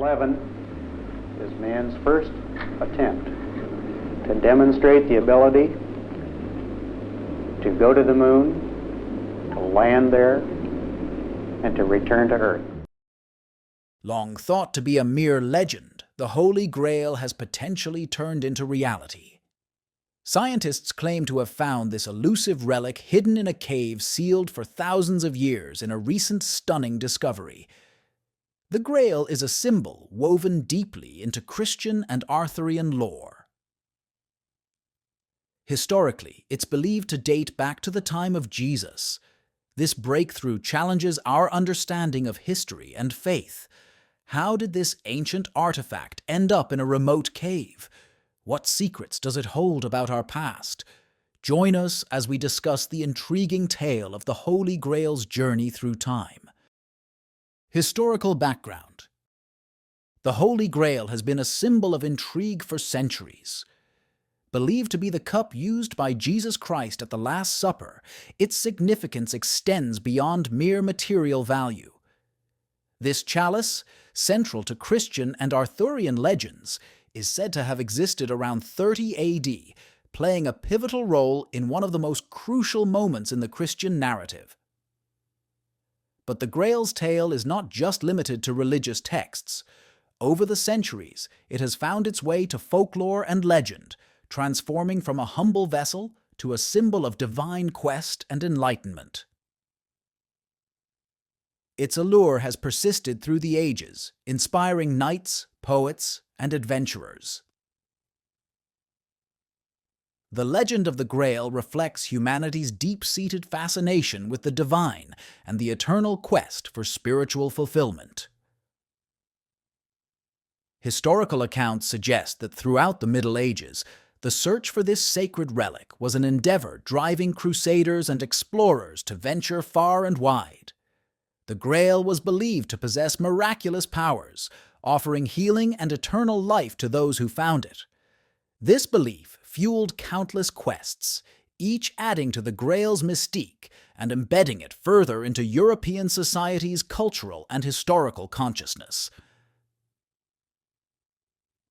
11 is man's first attempt to demonstrate the ability to go to the moon, to land there, and to return to Earth. Long thought to be a mere legend, the Holy Grail has potentially turned into reality. Scientists claim to have found this elusive relic hidden in a cave sealed for thousands of years in a recent stunning discovery. The Grail is a symbol woven deeply into Christian and Arthurian lore. Historically, it's believed to date back to the time of Jesus. This breakthrough challenges our understanding of history and faith. How did this ancient artifact end up in a remote cave? What secrets does it hold about our past? Join us as we discuss the intriguing tale of the Holy Grail's journey through time. Historical background. The Holy Grail has been a symbol of intrigue for centuries. Believed to be the cup used by Jesus Christ at the Last Supper, its significance extends beyond mere material value. This chalice, central to Christian and Arthurian legends, is said to have existed around 30 AD, playing a pivotal role in one of the most crucial moments in the Christian narrative. But the Grail's tale is not just limited to religious texts. Over the centuries, it has found its way to folklore and legend, transforming from a humble vessel to a symbol of divine quest and enlightenment. Its allure has persisted through the ages, inspiring knights, poets, and adventurers. The legend of the Grail reflects humanity's deep-seated fascination with the divine and the eternal quest for spiritual fulfillment. Historical accounts suggest that throughout the Middle Ages, the search for this sacred relic was an endeavor driving crusaders and explorers to venture far and wide. The Grail was believed to possess miraculous powers, offering healing and eternal life to those who found it. This belief fueled countless quests, each adding to the Grail's mystique and embedding it further into European society's cultural and historical consciousness.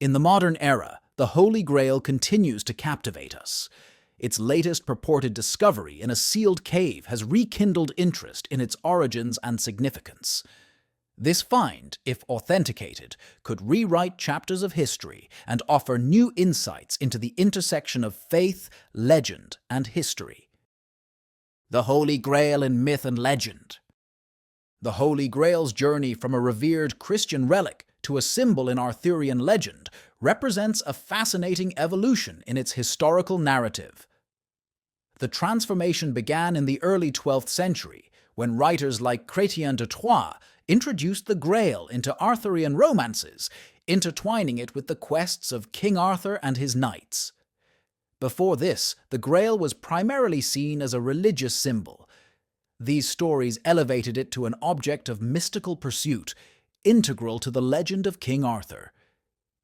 In the modern era, the Holy Grail continues to captivate us. Its latest purported discovery in a sealed cave has rekindled interest in its origins and significance. This find, if authenticated, could rewrite chapters of history and offer new insights into the intersection of faith, legend, and history. The Holy Grail in myth and legend. The Holy Grail's journey from a revered Christian relic to a symbol in Arthurian legend represents a fascinating evolution in its historical narrative. The transformation began in the early 12th century, when writers like Chrétien de Troyes introduced the Grail into Arthurian romances, intertwining it with the quests of King Arthur and his knights. Before this, the Grail was primarily seen as a religious symbol. These stories elevated it to an object of mystical pursuit, integral to the legend of King Arthur.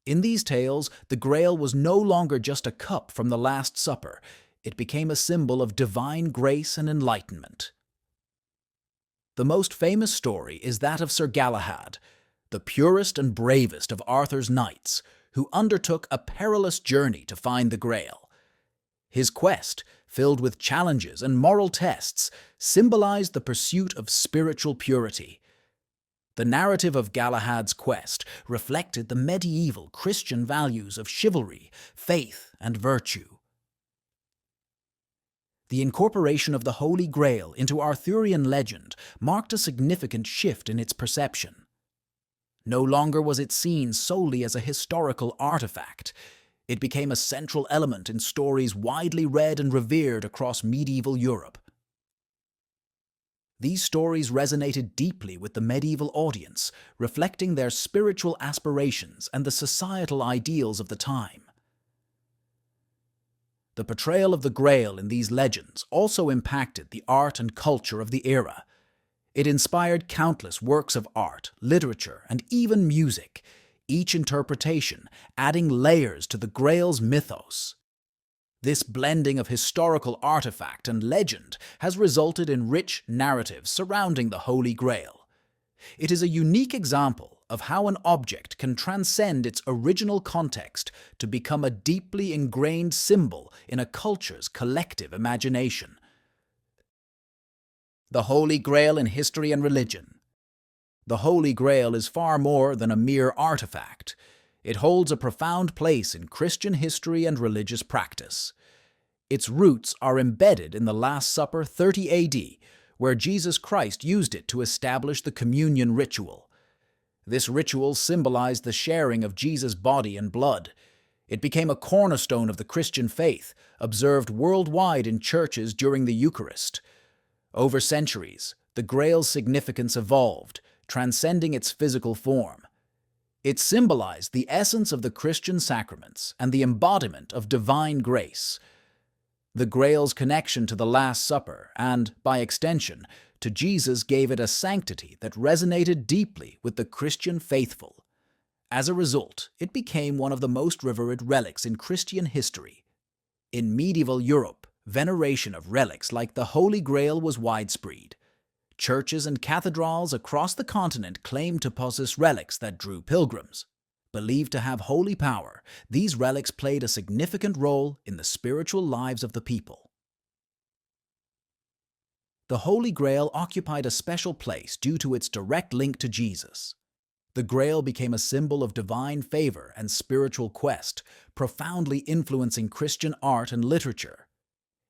In these tales, the Grail was no longer just a cup from the Last Supper. It became a symbol of divine grace and enlightenment. The most famous story is that of Sir Galahad, the purest and bravest of Arthur's knights, who undertook a perilous journey to find the Grail. His quest, filled with challenges and moral tests, symbolized the pursuit of spiritual purity. The narrative of Galahad's quest reflected the medieval Christian values of chivalry, faith, and virtue. The incorporation of the Holy Grail into Arthurian legend marked a significant shift in its perception. No longer was it seen solely as a historical artifact. It became a central element in stories widely read and revered across medieval Europe. These stories resonated deeply with the medieval audience, reflecting their spiritual aspirations and the societal ideals of the time. The portrayal of the Grail in these legends also impacted the art and culture of the era. It inspired countless works of art, literature, and even music, each interpretation adding layers to the Grail's mythos. This blending of historical artifact and legend has resulted in rich narratives surrounding the Holy Grail. It is a unique example of how an object can transcend its original context to become a deeply ingrained symbol in a culture's collective imagination. The Holy Grail in history and religion. The Holy Grail is far more than a mere artifact. It holds a profound place in Christian history and religious practice. Its roots are embedded in the Last Supper 30 AD, where Jesus Christ used it to establish the communion ritual. This ritual symbolized the sharing of Jesus' body and blood. It became a cornerstone of the Christian faith, observed worldwide in churches during the Eucharist. Over centuries, the Grail's significance evolved, transcending its physical form. It symbolized the essence of the Christian sacraments and the embodiment of divine grace. The Grail's connection to the Last Supper and, by extension, to Jesus gave it a sanctity that resonated deeply with the Christian faithful. As a result, it became one of the most revered relics in Christian history. In medieval Europe, veneration of relics like the Holy Grail was widespread. Churches and cathedrals across the continent claimed to possess relics that drew pilgrims. Believed to have holy power, these relics played a significant role in the spiritual lives of the people. The Holy Grail occupied a special place due to its direct link to Jesus. The Grail became a symbol of divine favor and spiritual quest, profoundly influencing Christian art and literature.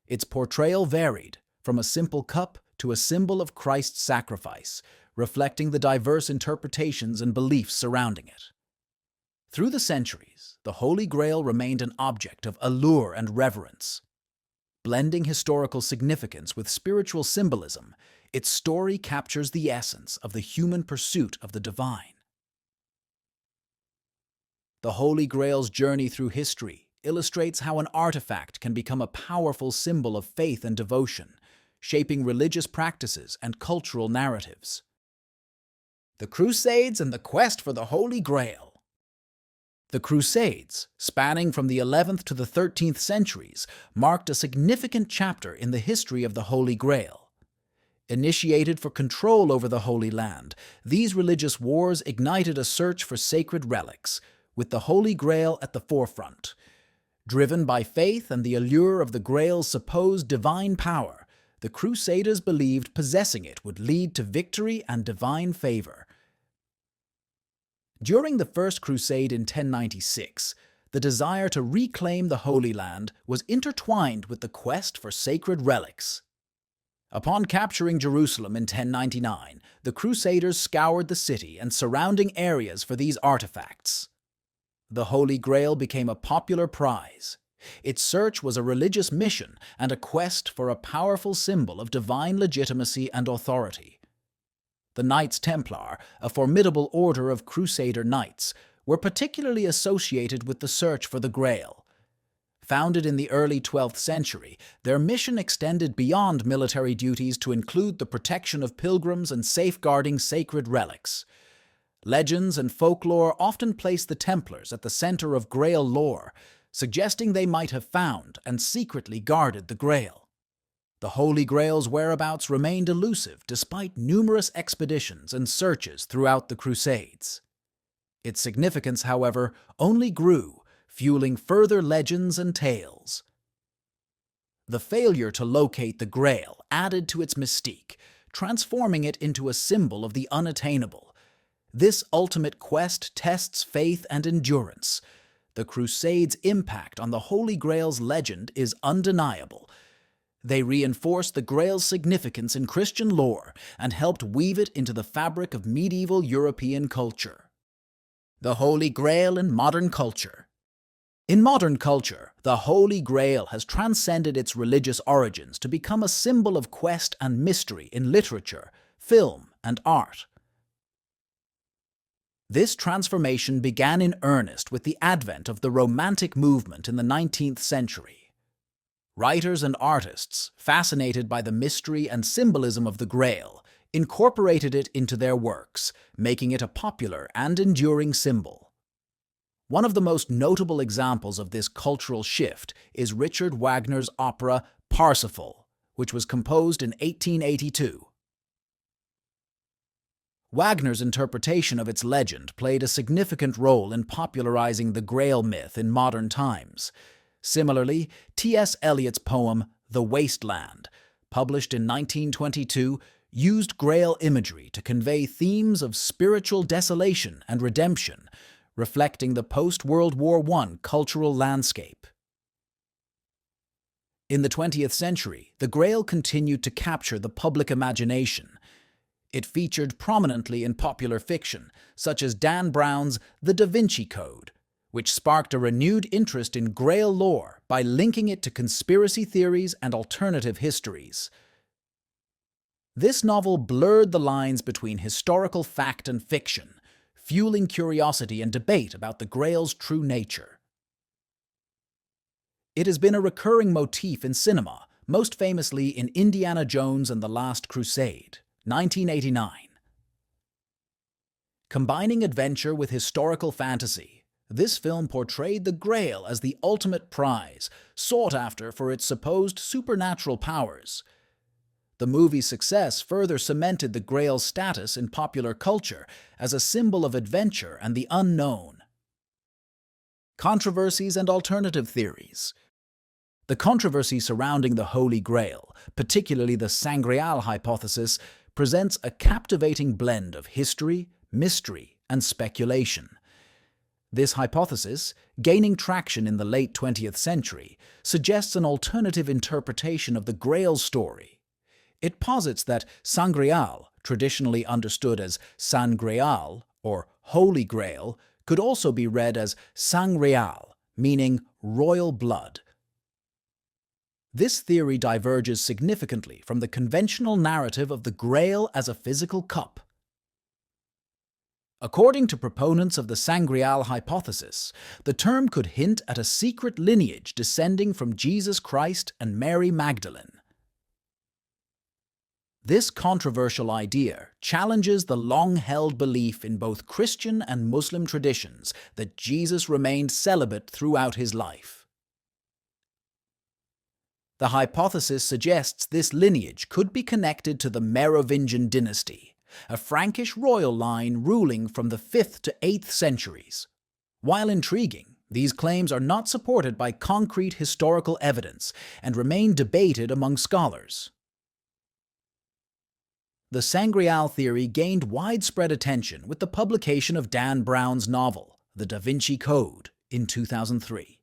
Its portrayal varied, from a simple cup to a symbol of Christ's sacrifice, reflecting the diverse interpretations and beliefs surrounding it. Through the centuries, the Holy Grail remained an object of allure and reverence. Blending historical significance with spiritual symbolism, its story captures the essence of the human pursuit of the divine. The Holy Grail's journey through history illustrates how an artifact can become a powerful symbol of faith and devotion, shaping religious practices and cultural narratives. The Crusades and the quest for the Holy Grail. The Crusades, spanning from the 11th to the 13th centuries, marked a significant chapter in the history of the Holy Grail. Initiated for control over the Holy Land, these religious wars ignited a search for sacred relics, with the Holy Grail at the forefront. Driven by faith and the allure of the Grail's supposed divine power, the Crusaders believed possessing it would lead to victory and divine favor. During the First Crusade in 1096, the desire to reclaim the Holy Land was intertwined with the quest for sacred relics. Upon capturing Jerusalem in 1099, the Crusaders scoured the city and surrounding areas for these artifacts. The Holy Grail became a popular prize. Its search was a religious mission and a quest for a powerful symbol of divine legitimacy and authority. The Knights Templar, a formidable order of Crusader knights, were particularly associated with the search for the Grail. Founded in the early 12th century, their mission extended beyond military duties to include the protection of pilgrims and safeguarding sacred relics. Legends and folklore often place the Templars at the center of Grail lore, suggesting they might have found and secretly guarded the Grail. The Holy Grail's whereabouts remained elusive despite numerous expeditions and searches throughout the Crusades. Its significance, however, only grew, fueling further legends and tales. The failure to locate the Grail added to its mystique, transforming it into a symbol of the unattainable. This ultimate quest tests faith and endurance. The Crusades' impact on the Holy Grail's legend is undeniable. They reinforced the Grail's significance in Christian lore and helped weave it into the fabric of medieval European culture. The Holy Grail in modern culture. In modern culture, the Holy Grail has transcended its religious origins to become a symbol of quest and mystery in literature, film, and art. This transformation began in earnest with the advent of the Romantic movement in the 19th century. Writers and artists, fascinated by the mystery and symbolism of the Grail, incorporated it into their works, making it a popular and enduring symbol. One of the most notable examples of this cultural shift is Richard Wagner's opera Parsifal, which was composed in 1882. Wagner's interpretation of its legend played a significant role in popularizing the Grail myth in modern times. Similarly, T.S. Eliot's poem *The Wasteland*, published in 1922, used Grail imagery to convey themes of spiritual desolation and redemption, reflecting the post-World War I cultural landscape. In the 20th century, the Grail continued to capture the public imagination. It featured prominently in popular fiction, such as Dan Brown's *The Da Vinci Code*, which sparked a renewed interest in Grail lore by linking it to conspiracy theories and alternative histories. This novel blurred the lines between historical fact and fiction, fueling curiosity and debate about the Grail's true nature. It has been a recurring motif in cinema, most famously in Indiana Jones and the Last Crusade, 1989. Combining adventure with historical fantasy, this film portrayed the Grail as the ultimate prize, sought after for its supposed supernatural powers. The movie's success further cemented the Grail's status in popular culture as a symbol of adventure and the unknown. Controversies and alternative theories. The controversy surrounding the Holy Grail, particularly the Sangreal hypothesis, presents a captivating blend of history, mystery, and speculation. This hypothesis, gaining traction in the late 20th century, suggests an alternative interpretation of the Grail's story. It posits that Sangreal, traditionally understood as Sangreal or Holy Grail, could also be read as Sangreal, meaning royal blood. This theory diverges significantly from the conventional narrative of the Grail as a physical cup. According to proponents of the Sangreal hypothesis, the term could hint at a secret lineage descending from Jesus Christ and Mary Magdalene. This controversial idea challenges the long-held belief in both Christian and Muslim traditions that Jesus remained celibate throughout his life. The hypothesis suggests this lineage could be connected to the Merovingian dynasty, a Frankish royal line ruling from the 5th to 8th centuries. While intriguing, these claims are not supported by concrete historical evidence and remain debated among scholars. The Sangreal theory gained widespread attention with the publication of Dan Brown's novel, *The Da Vinci Code*, in 2003.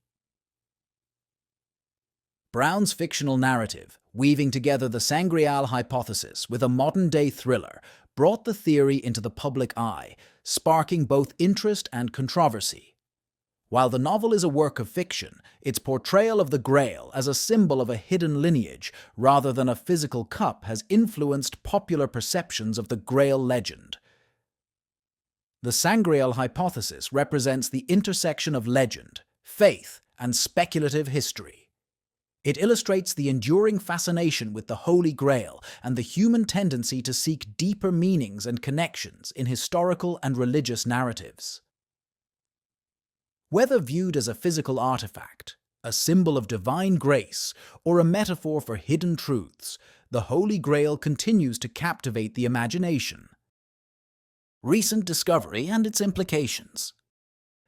Brown's fictional narrative, weaving together the Sangreal hypothesis with a modern-day thriller, brought the theory into the public eye, sparking both interest and controversy. While the novel is a work of fiction, its portrayal of the Grail as a symbol of a hidden lineage rather than a physical cup has influenced popular perceptions of the Grail legend. The Sangreal hypothesis represents the intersection of legend, faith, and speculative history. It illustrates the enduring fascination with the Holy Grail and the human tendency to seek deeper meanings and connections in historical and religious narratives. Whether viewed as a physical artifact, a symbol of divine grace, or a metaphor for hidden truths, the Holy Grail continues to captivate the imagination. Recent discovery and its implications.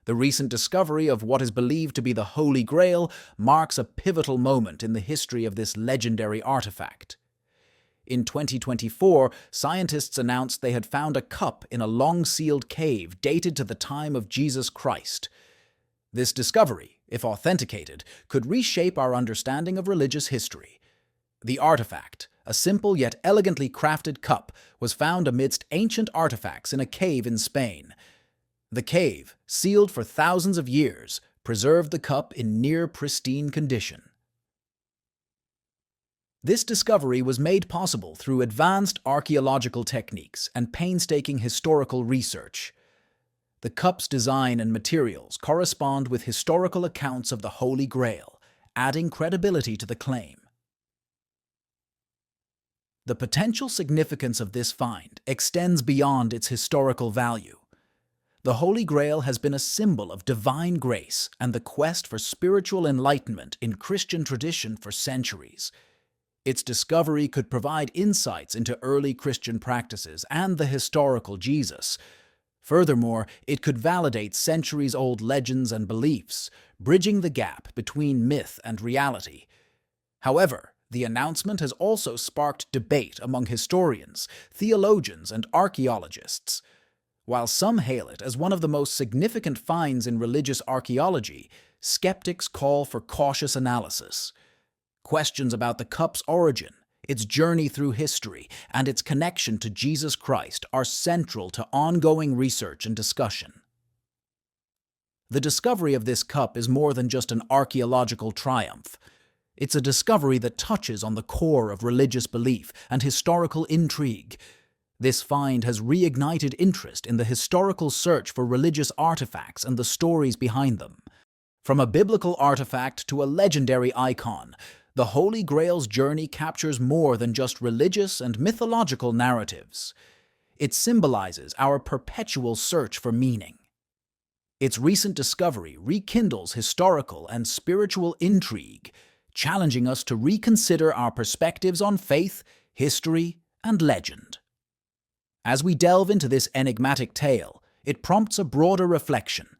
The recent discovery of what is believed to be the Holy Grail marks a pivotal moment in the history of this legendary artifact. In 2024, scientists announced they had found a cup in a long-sealed cave dated to the time of Jesus Christ. This discovery, if authenticated, could reshape our understanding of religious history. The artifact, a simple yet elegantly crafted cup, was found amidst ancient artifacts in a cave in Spain. The cave, sealed for thousands of years, preserved the cup in near-pristine condition. This discovery was made possible through advanced archaeological techniques and painstaking historical research. The cup's design and materials correspond with historical accounts of the Holy Grail, adding credibility to the claim. The potential significance of this find extends beyond its historical value. The Holy Grail has been a symbol of divine grace and the quest for spiritual enlightenment in Christian tradition for centuries. Its discovery could provide insights into early Christian practices and the historical Jesus. Furthermore, it could validate centuries-old legends and beliefs, bridging the gap between myth and reality. However, the announcement has also sparked debate among historians, theologians, and archaeologists. While some hail it as one of the most significant finds in religious archaeology, skeptics call for cautious analysis. Questions about the cup's origin, its journey through history, and its connection to Jesus Christ are central to ongoing research and discussion. The discovery of this cup is more than just an archaeological triumph. It's a discovery that touches on the core of religious belief and historical intrigue. This find has reignited interest in the historical search for religious artifacts and the stories behind them. From a biblical artifact to a legendary icon, the Holy Grail's journey captures more than just religious and mythological narratives. It symbolizes our perpetual search for meaning. Its recent discovery rekindles historical and spiritual intrigue, challenging us to reconsider our perspectives on faith, history, and legend. As we delve into this enigmatic tale, it prompts a broader reflection.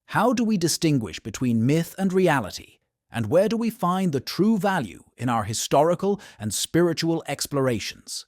How do we distinguish between myth and reality? And where do we find the true value in our historical and spiritual explorations?